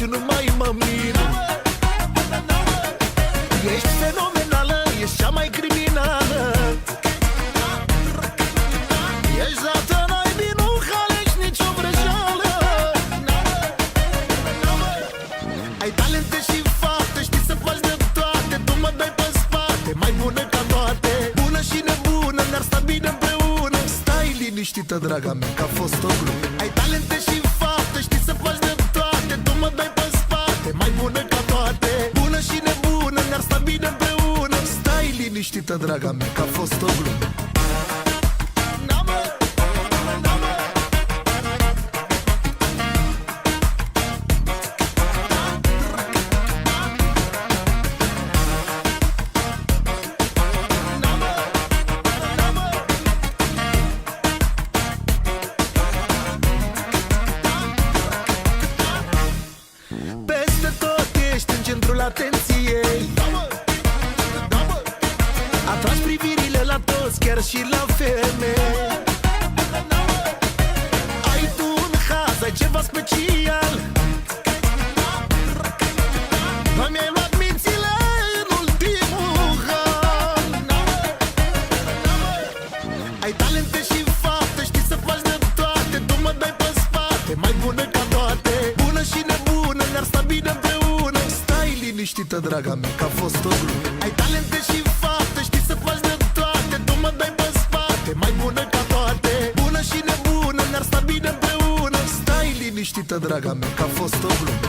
niciunul mai mă miră. Ești fenomenală, ești cea mai criminală. Ești dată naibii, nu halești nicio vrăjeală. Ai talente și fapte, știi să faci de toate. Tu mă dai pe spate, mai bună ca toate. Bună și nebună, ne-ar sta bine împreună. Stai liniștită, draga mea, că a fost o glumă. Ai talente și fapte, știi să faci de toate. Tu mă dai pe spate, mai bună ca toate. Bună și nebună, ne-ar sta bine împreună. Stai liniștită, draga mea, că a fost o glumă. Peste tot ești în centrul atenției. Atragi privirile la toți, chiar și la femei. Ai tu un haz, ai ceva special. Mi-ai luat mințile în ultimul hal. Ai talente și fapte, știi să faci de toate. Tu mă dai pe spate, mai bună ca toate. Bună și nebună, ne-ar sta bine împreună. Stai liniștită, draga mea, că a fost o glumă. Ai talente și fapte, știi să faci de toate. Tu mă dai pe spate, mai bună ca toate. Bună și nebună, ne-ar sta bine împreună. Stai liniștită, draga mea, că a fost o glumă.